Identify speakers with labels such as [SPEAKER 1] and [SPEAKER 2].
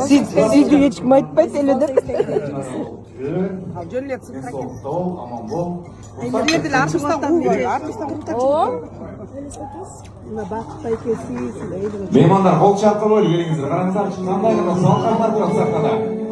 [SPEAKER 1] Sizga chiqmayapti elida.
[SPEAKER 2] Mehmonlar qo'l chapqa bo'lib yuringizlar. Qarangizlar, qanday qilib sog'liqni saqladi.